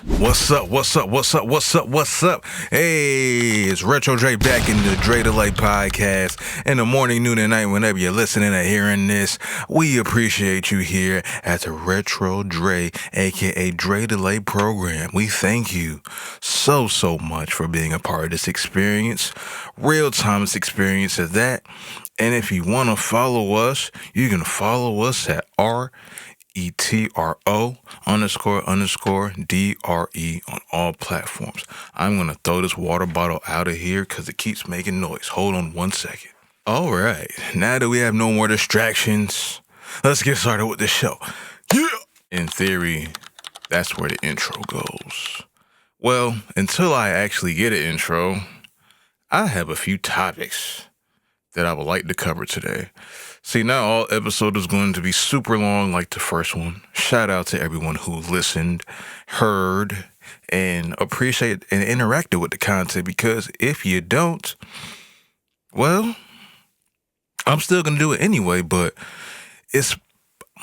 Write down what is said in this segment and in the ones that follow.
What's up? What's up? What's up? What's up? What's up? Hey, it's Retro Dre back in the Dre Delay podcast. In the morning, noon, and night, whenever you're listening or hearing this, we appreciate you here at the Retro Dre, aka Dre Delay program. We thank you so much for being a part of this experience. Real time experience at that. And if you want to follow us, you can follow us at RETRO__DRE on all platforms. I'm going to throw this water bottle out of here because it keeps making noise. Hold on 1 second. All right. Now that we have no more distractions, let's get started with the show. Yeah! In theory, that's where the intro goes. Well, until I actually get an intro, I have a few topics that I would like to cover today. See, not all episode is going to be super long like the first one. Shout out to everyone who listened, heard, and appreciated and interacted with the content, because if you don't, well, I'm still going to do it anyway, but it's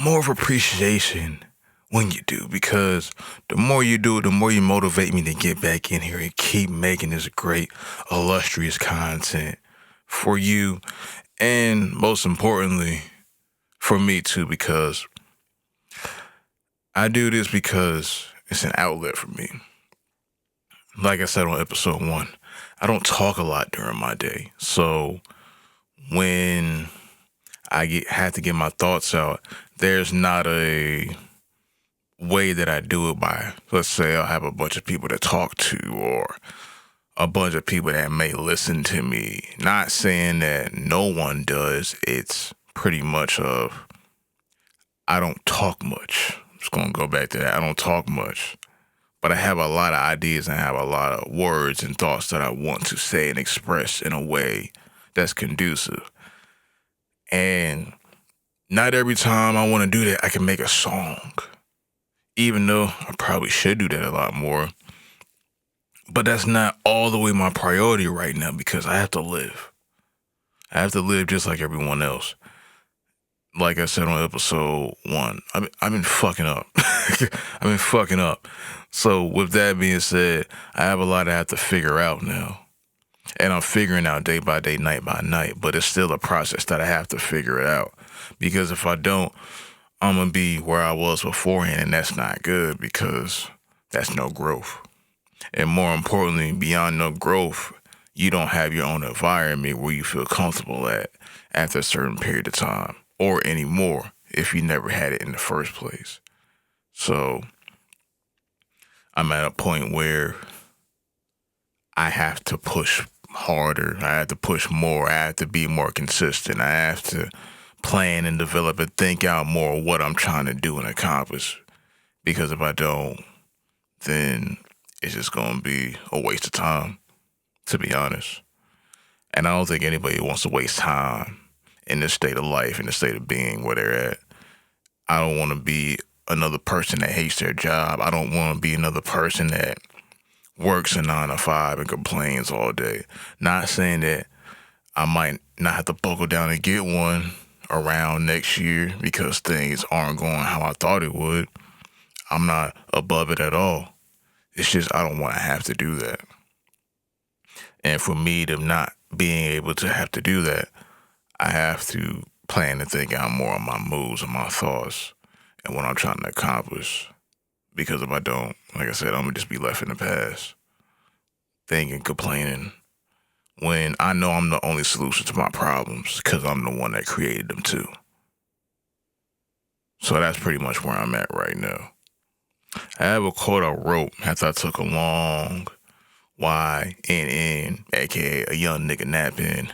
more of appreciation when you do, because the more you do it, the more you motivate me to get back in here and keep making this great, illustrious content for you, and most importantly, for me too, because I do this because it's an outlet for me. Like I said on episode 1, I don't talk a lot during my day. So when I have to get my thoughts out, there's not a way that I do it by, let's say I'll have a bunch of people to talk to or a bunch of people that may listen to me. Not saying that no one does. It's pretty much of, I don't talk much. I'm just going to go back to that. I don't talk much. But I have a lot of ideas and I have a lot of words and thoughts that I want to say and express in a way that's conducive. And not every time I want to do that, I can make a song. Even though I probably should do that a lot more. But that's not all the way my priority right now, because I have to live. I have to live just like everyone else. Like I said on episode 1, I've been fucking up. I've been fucking up. So with that being said, I have a lot I have to figure out now. And I'm figuring out day by day, night by night. But it's still a process that I have to figure it out. Because if I don't, I'm going to be where I was beforehand. And that's not good, because that's no growth. And more importantly, beyond no growth, you don't have your own environment where you feel comfortable at after a certain period of time, or anymore if you never had it in the first place. So I'm at a point where I have to push harder. I have to push more. I have to be more consistent. I have to plan and develop and think out more what I'm trying to do and accomplish. Because if I don't, then it's just going to be a waste of time, to be honest. And I don't think anybody wants to waste time in this state of life, in this state of being where they're at. I don't want to be another person that hates their job. I don't want to be another person that works a 9 to 5 and complains all day. Not saying that I might not have to buckle down and get one around next year because things aren't going how I thought it would. I'm not above it at all. It's just I don't want to have to do that. And for me to not being able to have to do that, I have to plan and think out more on my moves and my thoughts and what I'm trying to accomplish. Because if I don't, like I said, I'm going to just be left in the past, thinking, complaining, when I know I'm the only solution to my problems because I'm the one that created them too. So that's pretty much where I'm at right now. I have a quote I wrote after I took a long YNN, aka a young nigga nap in.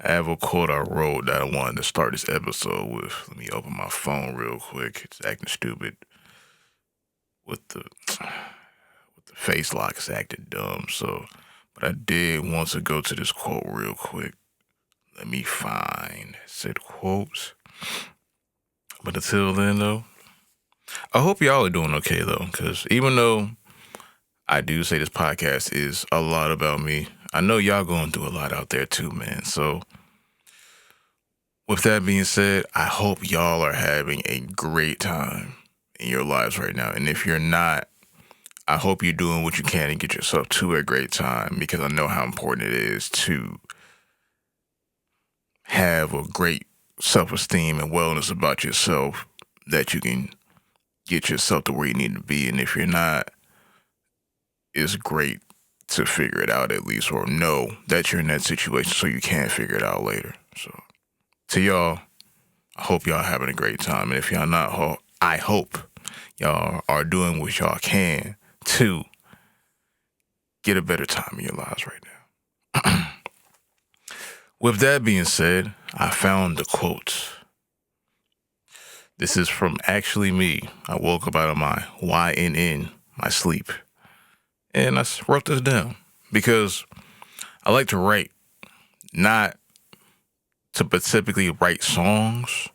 I have a quote I wrote that I wanted to start this episode with. Let me open my phone real quick. It's acting stupid. With the face lock, it's acting dumb. But I did want to go to this quote real quick. Let me find said quotes. But until then, though, I hope y'all are doing okay, though, because even though I do say this podcast is a lot about me, I know y'all going through a lot out there too, man. So with that being said, I hope y'all are having a great time in your lives right now. And if you're not, I hope you're doing what you can to get yourself to a great time, because I know how important it is to have a great self-esteem and wellness about yourself, that you can get yourself to where you need to be. And if you're not, it's great to figure it out at least, or know that you're in that situation so you can figure it out later. So to y'all, I hope y'all having a great time. And if y'all not, I hope y'all are doing what y'all can to get a better time in your lives right now. With that being said, I found the quote. This is from actually me. I woke up out of my YNN, my sleep, and I wrote this down because I like to write, not to specifically write songs,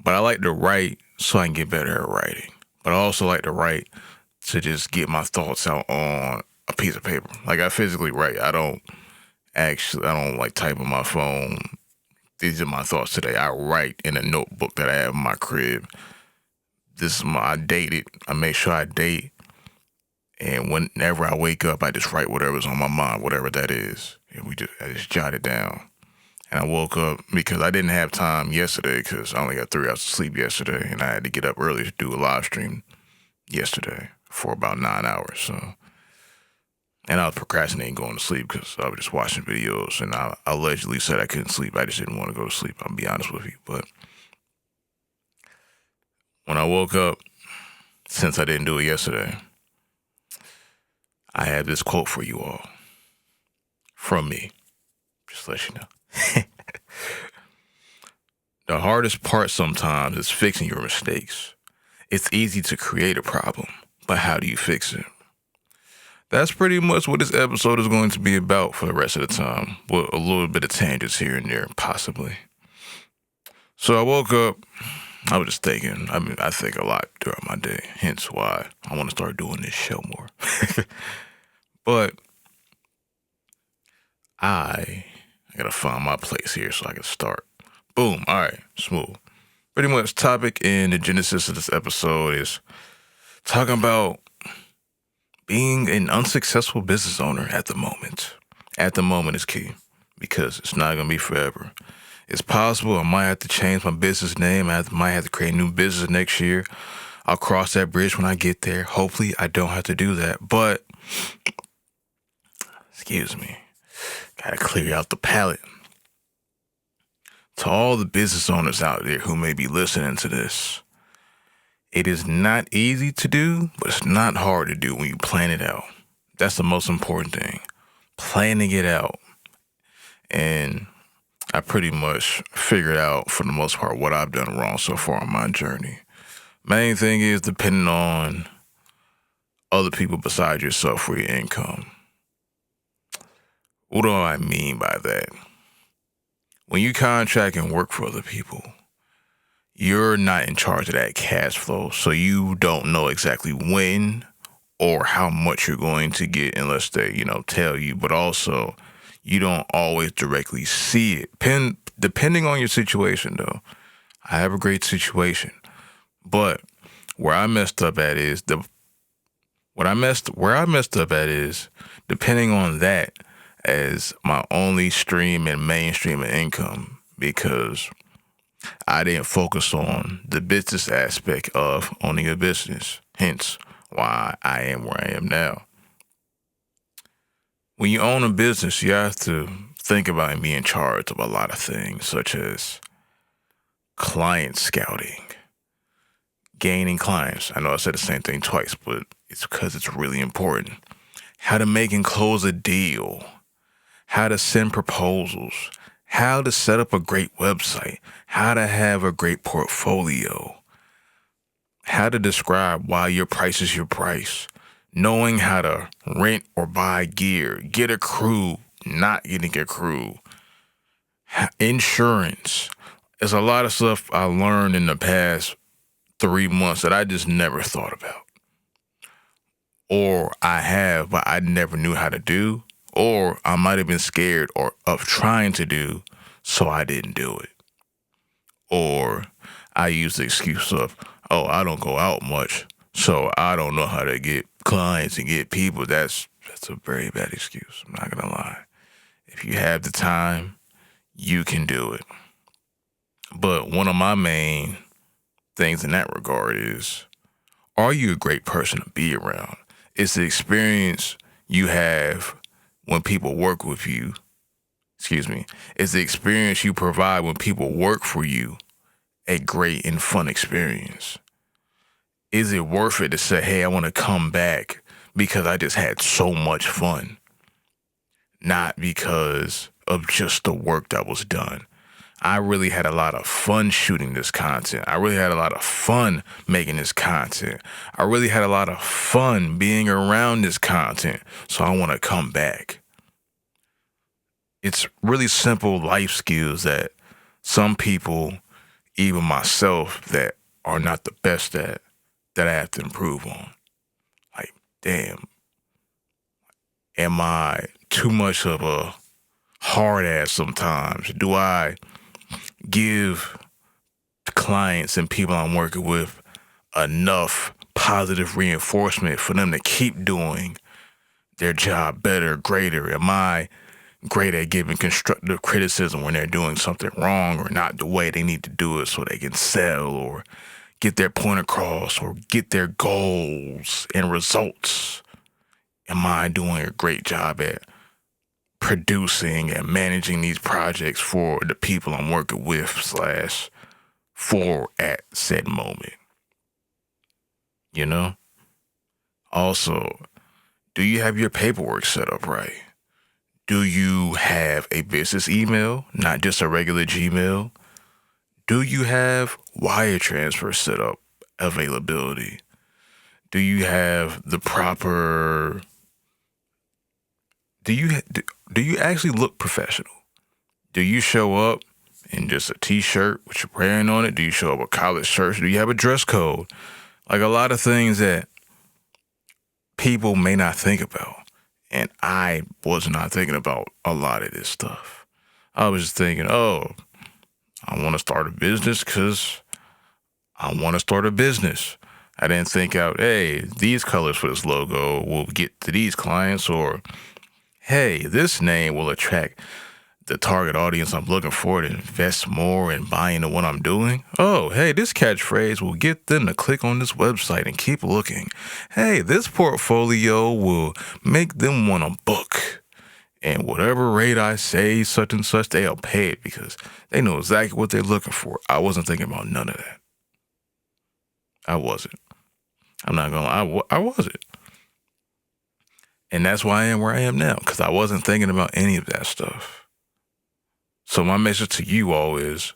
but I like to write so I can get better at writing. But I also like to write to just get my thoughts out on a piece of paper. Like, I physically write. I don't like type on my phone. These are my thoughts today. I write in a notebook that I have in my crib. I date it. I make sure I date. And whenever I wake up, I just write whatever's on my mind, whatever that is. And I just jot it down. And I woke up because I didn't have time yesterday, because I only got 3 hours of sleep yesterday. And I had to get up early to do a live stream yesterday for about 9 hours. And I was procrastinating going to sleep because I was just watching videos, and I allegedly said I couldn't sleep. I just didn't want to go to sleep, I'll be honest with you. But when I woke up, since I didn't do it yesterday, I have this quote for you all. From me. Just to let you know. The hardest part sometimes is fixing your mistakes. It's easy to create a problem, but how do you fix it? That's pretty much what this episode is going to be about for the rest of the time, with a little bit of tangents here and there, possibly. So I woke up, I was just thinking. I think a lot during my day, hence why I want to start doing this show more. But I gotta find my place here so I can start. Boom, all right, smooth. Pretty much topic in the genesis of this episode is talking about being an unsuccessful business owner at the moment. At the moment is key, because it's not going to be forever. It's possible I might have to change my business name. Might have to create a new business next year. I'll cross that bridge when I get there. Hopefully I don't have to do that. But, excuse me, gotta clear out the palate. To all the business owners out there who may be listening to this, it is not easy to do, but it's not hard to do when you plan it out. That's the most important thing. Planning it out. And I pretty much figured out, for the most part, what I've done wrong so far on my journey. Main thing is depending on other people besides yourself for your income. What do I mean by that? When you contract and work for other people, you're not in charge of that cash flow, so you don't know exactly when or how much you're going to get unless they, tell you. But also, you don't always directly see it. Depending on your situation, though. I have a great situation, but where I messed up at is depending on that as my only stream and mainstream of income, because I didn't focus on the business aspect of owning a business, hence why I am where I am now. When you own a business, you have to think about and be in charge of a lot of things, such as client scouting, gaining clients. I know I said the same thing twice, but it's because it's really important. How to make and close a deal, how to send proposals, how to set up a great website, how to have a great portfolio, how to describe why your price is your price, knowing how to rent or buy gear, get a crew, not getting a crew, insurance. There's a lot of stuff I learned in the past 3 months that I just never thought about. Or I have, but I never knew how to do. Or I might have been scared of trying to do, so I didn't do it. Or I use the excuse of, I don't go out much, So I don't know how to get clients and get people. That's a very bad excuse. I'm not gonna lie. If you have the time, you can do it. But one of my main things in that regard is, are you a great person to be around? It's the experience you have when people work with you. Excuse me. It's the experience you provide when people work for you a great and fun experience? Is it worth it to say, hey, I want to come back because I just had so much fun? Not because of just the work that was done. I really had a lot of fun shooting this content. I really had a lot of fun making this content. I really had a lot of fun being around this content. So I want to come back. It's really simple life skills that some people, even myself, that are not the best at, that I have to improve on. Like, damn, am I too much of a hard ass sometimes? Do I give clients and people I'm working with enough positive reinforcement for them to keep doing their job better, greater? Am I great at giving constructive criticism when they're doing something wrong or not the way they need to do it so they can sell or get their point across or get their goals and results? Am I doing a great job at producing and managing these projects for the people I'm working with / for at said moment? You know? Also, do you have your paperwork set up right? Do you have a business email, not just a regular Gmail? Do you have wire transfer set up availability? Do you have the proper... Do you actually look professional? Do you show up in just a t-shirt with your brand on it? Do you show up with collared shirts? Do you have a dress code? Like a lot of things that people may not think about. And I was not thinking about a lot of this stuff. I was just thinking, oh, I want to start a business because I want to start a business. I didn't think out, hey, these colors for this logo will get to these clients, or hey, this name will attract the target audience I'm looking for to invest more in buying into what I'm doing. Oh, hey, this catchphrase will get them to click on this website and keep looking. Hey, this portfolio will make them want to book. And whatever rate I say, such and such, they'll pay it because they know exactly what they're looking for. I wasn't thinking about none of that. I wasn't. I'm not gonna lie, I wasn't. And that's why I am where I am now, because I wasn't thinking about any of that stuff. So my message to you all is,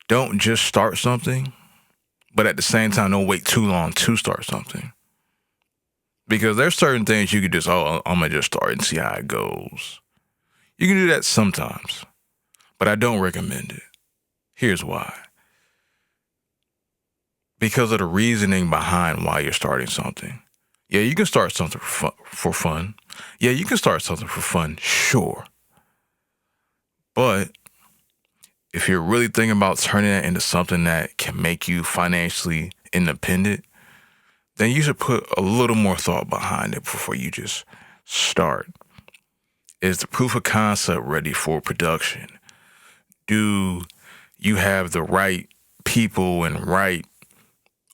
don't just start something, but at the same time, don't wait too long to start something. Because there's certain things you could just, I'm going to just start and see how it goes. You can do that sometimes, but I don't recommend it. Here's why. Because of the reasoning behind why you're starting something. Yeah, you can start something for fun. Yeah, you can start something for fun, sure. But if you're really thinking about turning that into something that can make you financially independent, then you should put a little more thought behind it before you just start. Is the proof of concept ready for production? Do you have the right people and right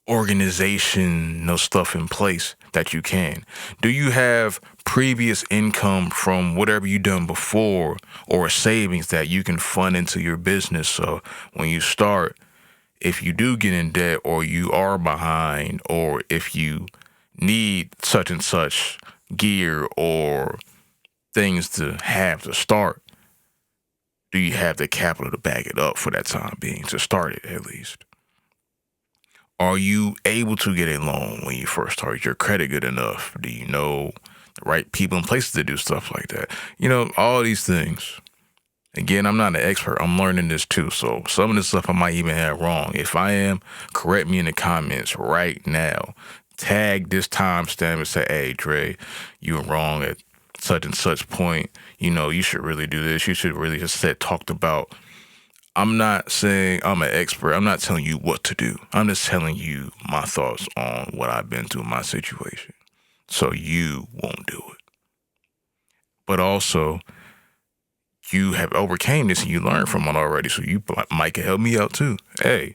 organizational stuff in place that you can? Do you have previous income from whatever you've done before, or savings that you can fund into your business? So when you start, if you do get in debt or you are behind, or if you need such and such gear or things to have to start, do you have the capital to back it up for that time being, to start it at least? Are you able to get a loan when you first start? Is your credit good enough? Do you know the right people and places to do stuff like that? You know, all these things. Again, I'm not an expert. I'm learning this too. So some of this stuff I might even have wrong. If I am, correct me in the comments right now. Tag this timestamp and say, hey, Dre, you were wrong at such and such point. You know, you should really do this. You should really just talked about I'm not saying I'm an expert. I'm not telling you what to do. I'm just telling you my thoughts on what I've been through in my situation. So you won't do it. But also, you have overcame this and you learned from it already. So you might can help me out too. Hey,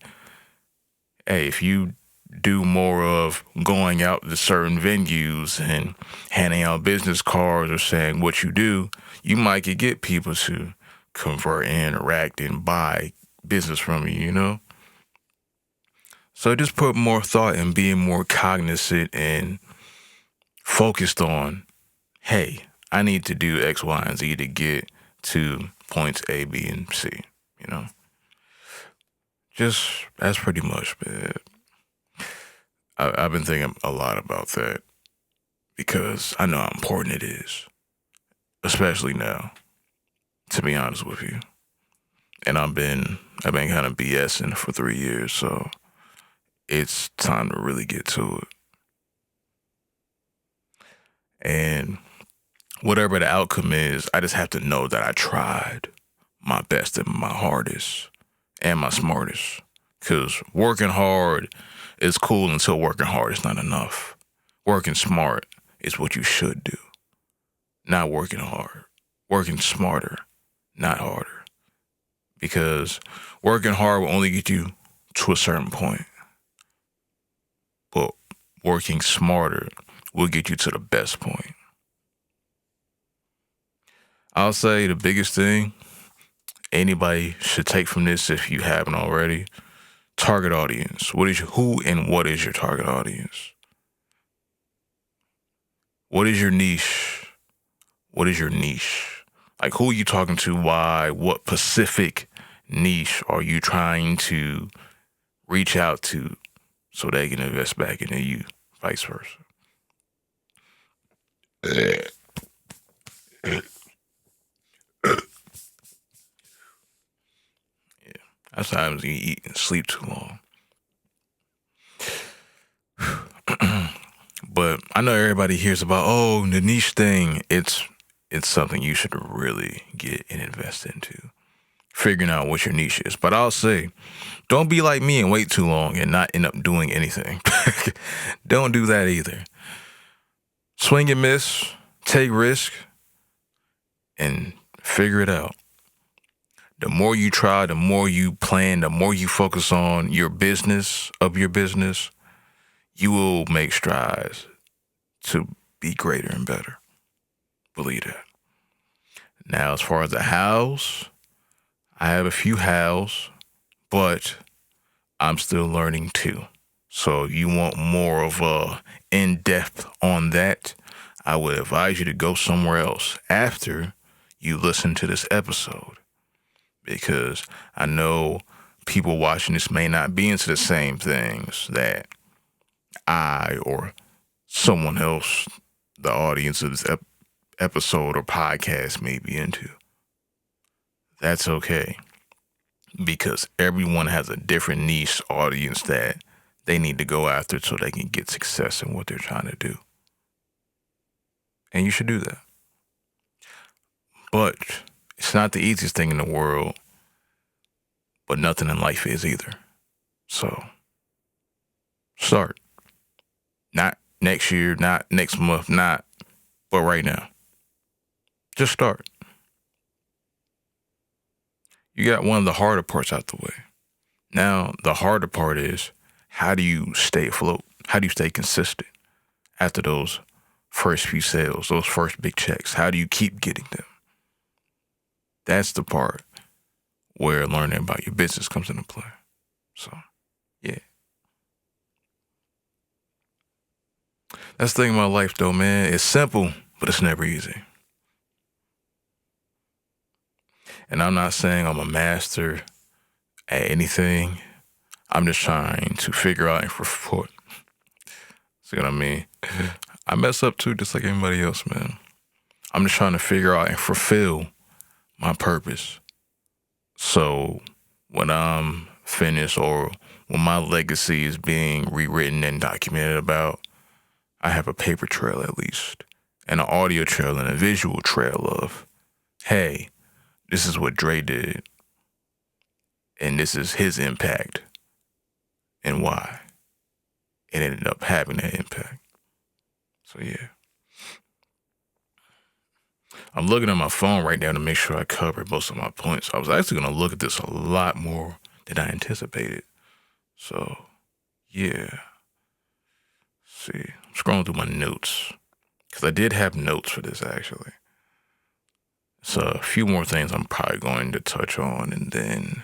if you do more of going out to certain venues and handing out business cards or saying what you do, you might could get people to convert and interact and buy business from you, you know? So just put more thought in being more cognizant and focused on, hey, I need to do X, Y, and Z to get to points A, B, and C, you know? Just, that's pretty much, man. I've been thinking a lot about that because I know how important it is, especially now, to be honest with you. And I've been kind of BSing for 3 years, so it's time to really get to it. And whatever the outcome is, I just have to know that I tried my best and my hardest and my smartest. Because working hard is cool until working hard is not enough. Working smart is what you should do. Not working hard. Working smarter, not harder. Because working hard will only get you to a certain point. But working smarter will get you to the best point. I'll say the biggest thing anybody should take from this, if you haven't already, target audience. Who and what is your target audience? What is your niche? What is your niche? Like, who are you talking to? Why? What specific niche are you trying to reach out to so they can invest back into you? Vice versa. That's times you eat and sleep too long. But I know everybody hears about, the niche thing. It's something you should really get and invest into. Figuring out what your niche is. But I'll say, don't be like me and wait too long and not end up doing anything. Don't do that either. Swing and miss, take risk, and figure it out. The more you try, the more you plan, the more you focus on your business, you will make strides to be greater and better. Believe that. Now, as far as the hows, I have a few hows, but I'm still learning too. So if you want more of a in-depth on that, I would advise you to go somewhere else after you listen to this episode. Because I know people watching this may not be into the same things that I or someone else, the audience of this episode or podcast, may be into. That's okay. Because everyone has a different niche audience that they need to go after so they can get success in what they're trying to do. And you should do that. But it's not the easiest thing in the world, but nothing in life is either. So start. Not next year, not next month, but right now. Just start. You got one of the harder parts out the way. Now, the harder part is, how do you stay afloat? How do you stay consistent after those first few sales, those first big checks? How do you keep getting them? That's the part where learning about your business comes into play. So, yeah. That's the thing about life, though, man. It's simple, but it's never easy. And I'm not saying I'm a master at anything. I'm just trying to figure out and report. See what I mean? I mess up too, just like everybody else, man. I'm just trying to figure out and fulfill my purpose. So when I'm finished or when my legacy is being rewritten and documented about, I have a paper trail at least, and an audio trail and a visual trail of, hey, this is what Dre did. and this is his impact and why it ended up having that impact. So yeah. I'm looking at my phone right now to make sure I covered most of my points. I was actually going to look at this a lot more than I anticipated. So, yeah. See, I'm scrolling through my notes. Because I did have notes for this, actually. So, a few more things I'm probably going to touch on, and then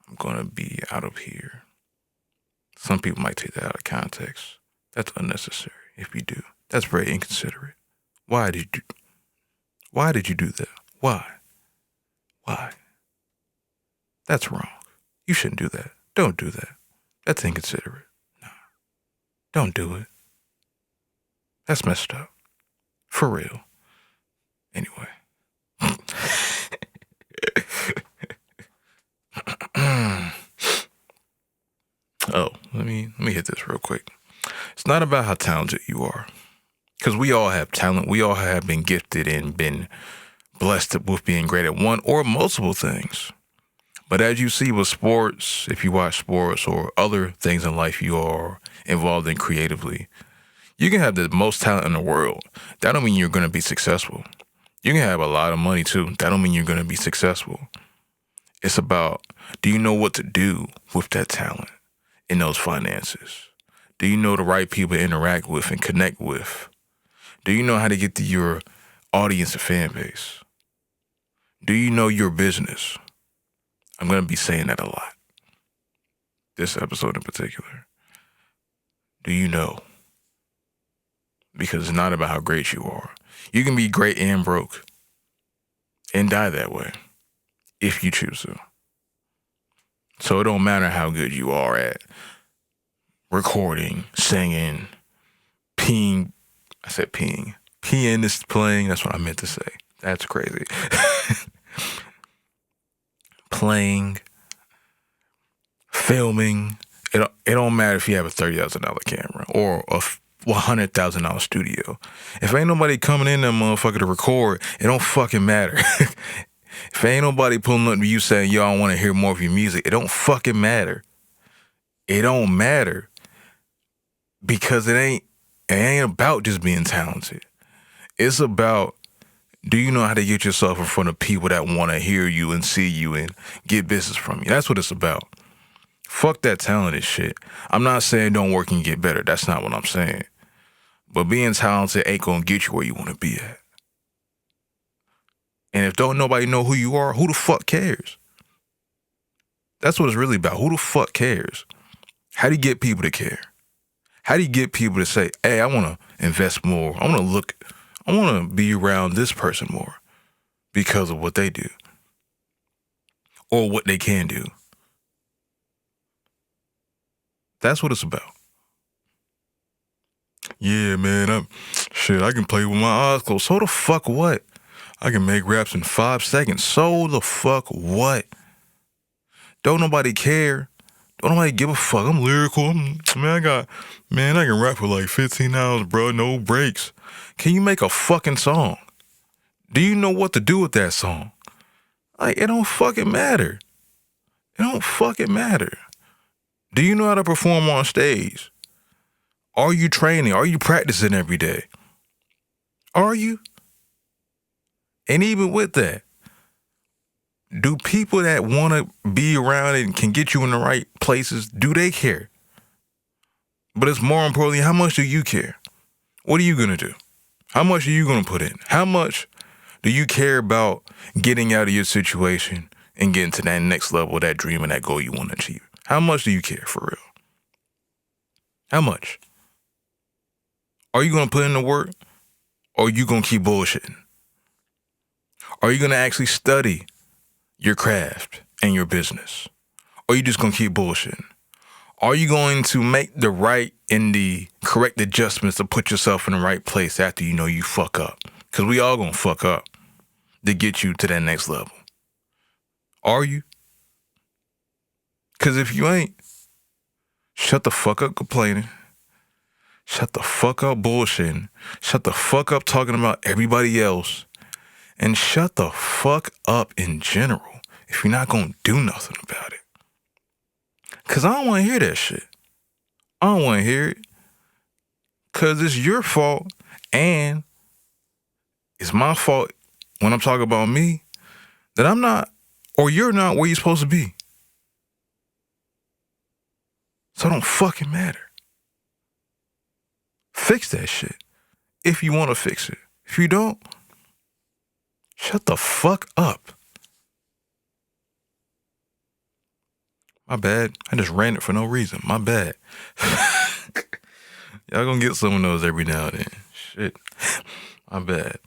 I'm going to be out of here. Some people might take that out of context. That's unnecessary if you do. That's very inconsiderate. Why did you do that? Why? That's wrong. You shouldn't do that. Don't do that. That's inconsiderate. No. Don't do it. That's messed up. For real. Anyway. Let me hit this real quick. It's not about how talented you are. Because we all have talent. We all have been gifted and been blessed with being great at one or multiple things. But as you see with sports, if you watch sports or other things in life you are involved in creatively, you can have the most talent in the world. That don't mean you're going to be successful. You can have a lot of money too. That don't mean you're going to be successful. It's about, do you know what to do with that talent and those finances? Do you know the right people to interact with and connect with? Do you know how to get to your audience and fan base? Do you know your business? I'm going to be saying that a lot. This episode in particular. Do you know? Because it's not about how great you are. You can be great and broke and die that way if you choose to. So it don't matter how good you are at recording, singing, peeing. I said peeing. Pianist playing. That's what I meant to say. That's crazy. Playing, filming. It don't matter if you have a $30,000 camera or a $100,000 studio. If ain't nobody coming in that motherfucker to record, it don't fucking matter. If ain't nobody pulling up to you saying, yo, I want to hear more of your music, it don't fucking matter. It don't matter. Because it ain't about just being talented. It's about, do you know how to get yourself in front of people that want to hear you and see you and get business from you? That's what it's about. Fuck that talented shit. I'm not saying don't work and get better. That's not what I'm saying. But being talented ain't gonna get you where you want to be at. And if don't nobody know who you are, who the fuck cares? That's what it's really about. Who the fuck cares? How do you get people to care? How do you get people to say, hey, I want to invest more. I want to be around this person more because of what they do or what they can do. That's what it's about. Yeah, man, I can play with my eyes closed. So the fuck what? I can make raps in 5 seconds. So the fuck what? Don't nobody care. Don't nobody give a fuck. I'm lyrical. I can rap for like 15 hours, bro. No breaks. Can you make a fucking song? Do you know what to do with that song? Like, it don't fucking matter. It don't fucking matter. Do you know how to perform on stage? Are you training? Are you practicing every day? Are you? And even with that, do people that want to be around and can get you in the right places, do they care? But it's more importantly, how much do you care? What are you going to do? How much are you going to put in? How much do you care about getting out of your situation and getting to that next level, that dream and that goal you want to achieve? How much do you care for real? How much? Are you going to put in the work or are you going to keep bullshitting? Are you going to actually study your craft and your business? Or are you just going to keep bullshitting? Are you going to make the right and the correct adjustments to put yourself in the right place after you know you fuck up? Because we all going to fuck up to get you to that next level. Are you? Because if you ain't, shut the fuck up complaining. Shut the fuck up bullshitting. Shut the fuck up talking about everybody else. And shut the fuck up in general if you're not going to do nothing about it. Because I don't want to hear that shit. I don't want to hear it. Because it's your fault. And it's my fault when I'm talking about me that I'm not, or you're not where you're supposed to be. So it don't fucking matter. Fix that shit if you want to fix it. If you don't, shut the fuck up. My bad. I just ran it for no reason. My bad. Y'all gonna get some of those every now and then. Shit. My bad.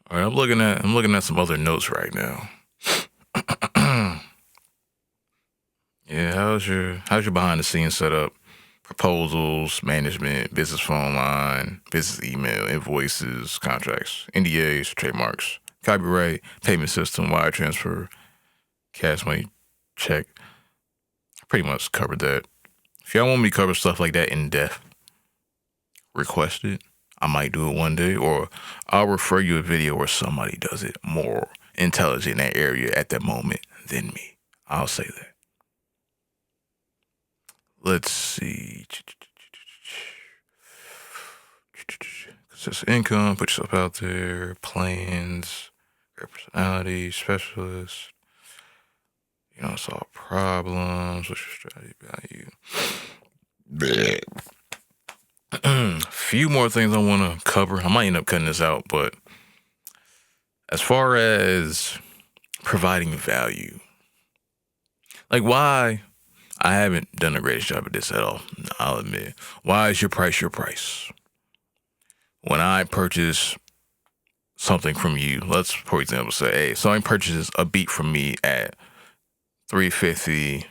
All right, I'm looking at some other notes right now. Yeah, how's your behind the scenes setup? Proposals, management, business phone line, business email, invoices, contracts, NDAs, trademarks, copyright, payment system, wire transfer, cash money, check. I pretty much covered that. If y'all want me to cover stuff like that in depth, request it. I might do it one day, or I'll refer you a video where somebody does it more intelligent in that area at that moment than me. I'll say that. Let's see. Consistent income, put yourself out there, plans, great personality, specialist. You know, solve problems, what's your strategy, value? Few more things I want to cover. I might end up cutting this out, but as far as providing value, like why I haven't done the greatest job at this at all, I'll admit. Why is your price your price? When I purchase something from you, let's, for example, say, hey, somebody purchases a beat from me at $350,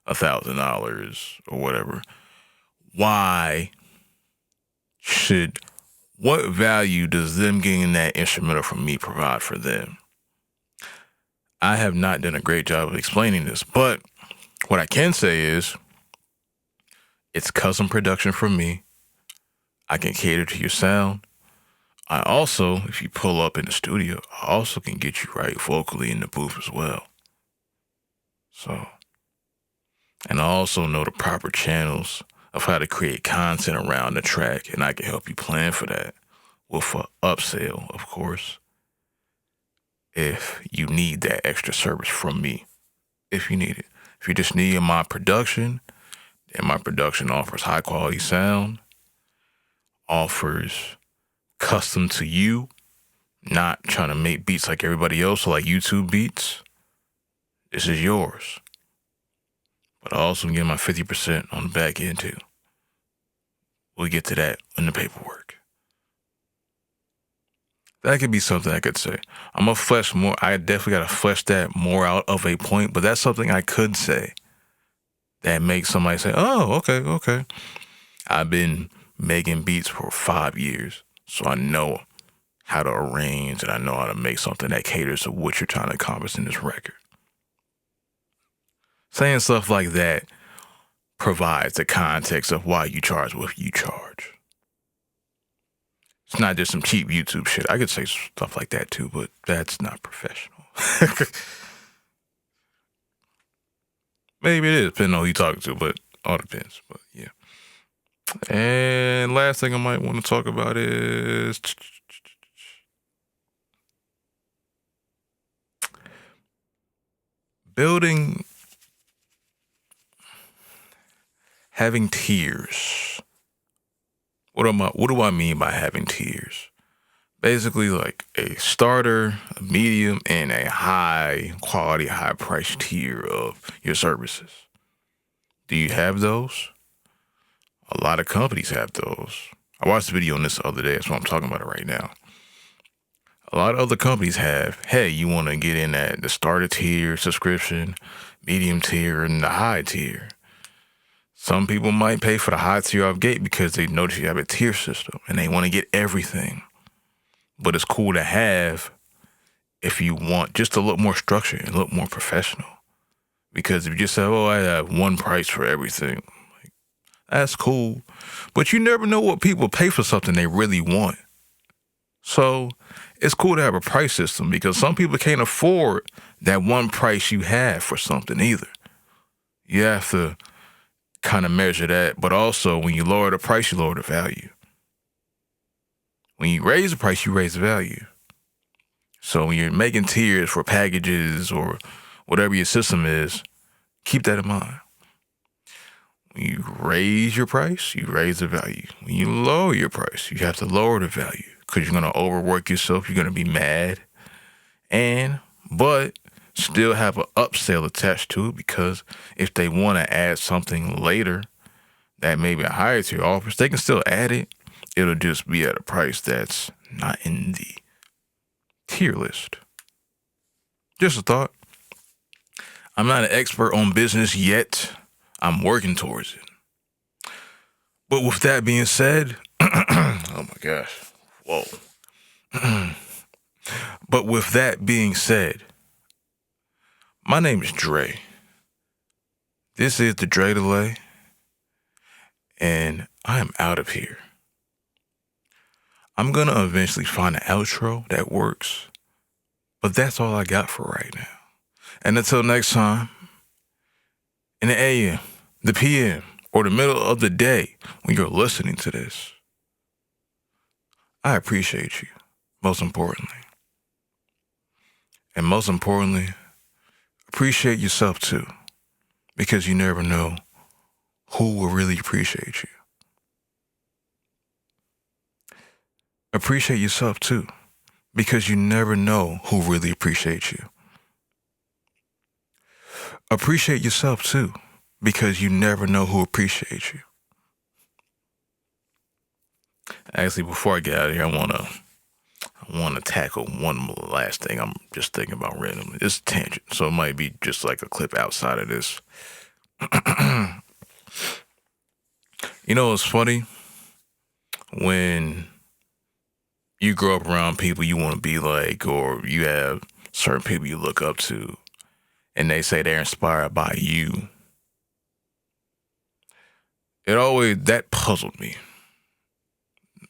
$1,000, or whatever. What value does them getting that instrumental from me provide for them? I have not done a great job of explaining this, but what I can say is it's custom production from me. I can cater to your sound. I also, if you pull up in the studio, I also can get you right vocally in the booth as well. So, and I also know the proper channels of how to create content around the track, and I can help you plan for that with an upsell, of course, if you need that extra service from me, if you need it. If you just need my production, then my production offers high quality sound, offers custom to you, not trying to make beats like everybody else, so like YouTube beats. This is yours. But I also get my 50% on the back end too. We'll get to that in the paperwork. That could be something I could say. I'm gonna flesh more. I definitely gotta flesh that more out of a point, but that's something I could say that makes somebody say, oh, okay. I've been making beats for 5 years, so I know how to arrange and I know how to make something that caters to what you're trying to accomplish in this record. Saying stuff like that provides the context of why you charge what you charge. It's not just some cheap YouTube shit. I could say stuff like that too, but that's not professional. Maybe it is, depending on who you're talking to, but all depends. But yeah. And last thing I might want to talk about is having tiers. What do I mean by having tiers? Basically like a starter, a medium, and a high quality, high price tier of your services. Do you have those? A lot of companies have those. I watched a video on this the other day, that's why I'm talking about it right now. A lot of other companies have, hey, you want to get in at the starter tier subscription, medium tier, and the high tier. Some people might pay for the high tier off gate because they notice you have a tier system and they want to get everything. But it's cool to have if you want just a little more structure and a little more professional. Because if you just say, oh, I have one price for everything, like, that's cool. But you never know what people pay for something they really want. So it's cool to have a price system because some people can't afford that one price you have for something either. You have to kind of measure that. But also, when you lower the price, you lower the value. When you raise the price, you raise the value. So when you're making tiers for packages or whatever your system is, keep that in mind. When you raise your price, you raise the value. When you lower your price, you have to lower the value because you're going to overwork yourself. You're going to be mad. But still have an upsell attached to it, because if they want to add something later that may be a higher tier offers, they can still add it. It'll just be at a price that's not in the tier list. Just a thought. I'm not an expert on business yet. I'm working towards it. But with that being said, oh my gosh, whoa. But with that being said, my name is Dre. This is the Dre Delay, and I am out of here. I'm going to eventually find an outro that works, but that's all I got for right now. And until next time, in the AM, the PM, or the middle of the day when you're listening to this, I appreciate you, most importantly. And most importantly, appreciate yourself too, because you never know who will really appreciate you. Appreciate yourself too, because you never know who really appreciates you. Appreciate yourself too, because you never know who appreciates you. Actually, before I get out of here, I want to tackle one last thing I'm just thinking about randomly. It's a tangent, so it might be just like a clip outside of this. You know, it's funny when you grow up around people you want to be like, or you have certain people you look up to, and they say they're inspired by you. That puzzled me.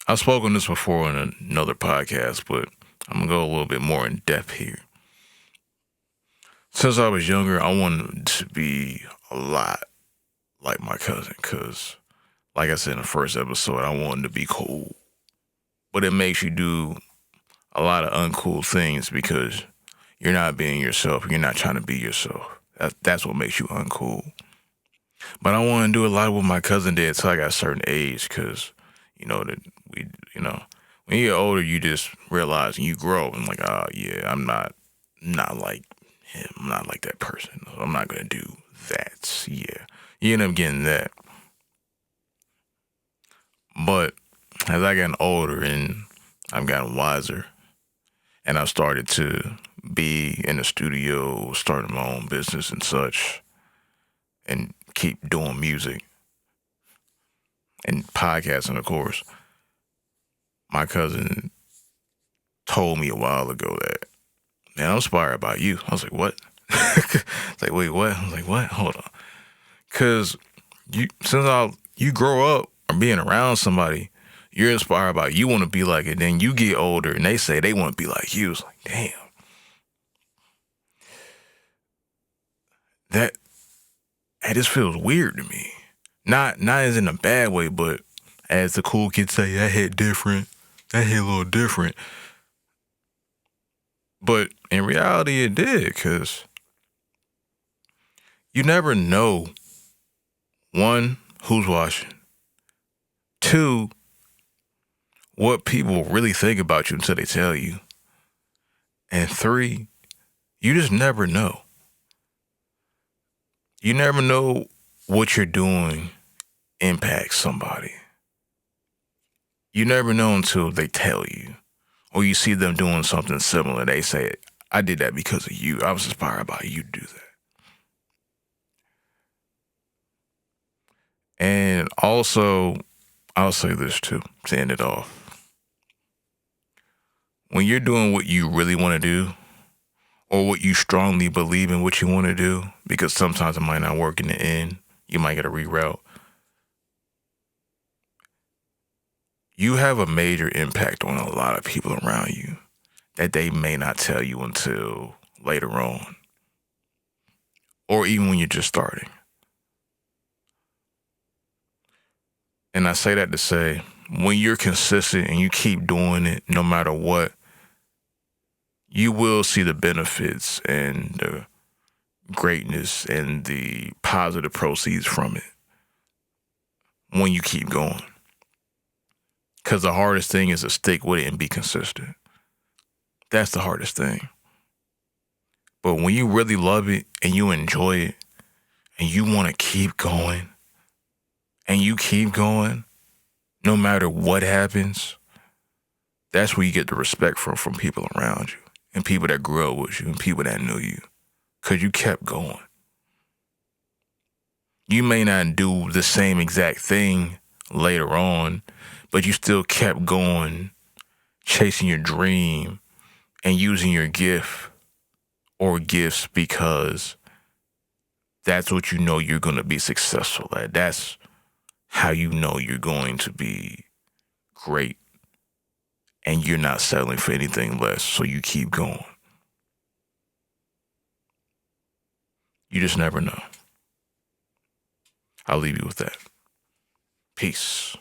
I've spoken this before in another podcast, but I'm going to go a little bit more in depth here. Since I was younger, I wanted to be a lot like my cousin, because, like I said in the first episode, I wanted to be cool. But it makes you do a lot of uncool things because you're not being yourself. You're not trying to be yourself. That's what makes you uncool. But I wanted to do a lot of what my cousin did until I got a certain age, because, when you get older, you just realize and you grow and like, oh yeah, I'm not like him. I'm not like that person. I'm not gonna do that. Yeah, you end up getting that. But as I gotten older and I've gotten wiser, and I started to be in the studio, starting my own business and such, and keep doing music and podcasting, of course, my cousin told me a while ago that, man, I'm inspired by you. I was like, what? It's like, wait, what? I was like, what? Hold on. Because you grow up or being around somebody, you're inspired by, you want to be like it. Then you get older and they say they want to be like you. It's like, damn. That just feels weird to me. Not as in a bad way, but as the cool kids say, that hit different. That hit a little different. But in reality, it did, because you never know, one, who's watching. Two, what people really think about you until they tell you. And three, you just never know. You never know what you're doing impacts somebody. You never know until they tell you, or you see them doing something similar. They say, I did that because of you. I was inspired by you to do that. And also, I'll say this too, to end it off. When you're doing what you really want to do, or what you strongly believe in what you want to do, because sometimes it might not work in the end, you might get a reroute, you have a major impact on a lot of people around you that they may not tell you until later on, or even when you're just starting. And I say that to say, when you're consistent and you keep doing it, no matter what, you will see the benefits and the greatness and the positive proceeds from it when you keep going. Because the hardest thing is to stick with it and be consistent. That's the hardest thing. But when you really love it and you enjoy it and you want to keep going and you keep going, no matter what happens, that's where you get the respect from people around you and people that grew up with you and people that knew you. Because you kept going. You may not do the same exact thing later on, but you still kept going, chasing your dream and using your gift or gifts because that's what you know you're going to be successful at. That's how you know you're going to be great and you're not settling for anything less. So you keep going. You just never know. I'll leave you with that. Peace.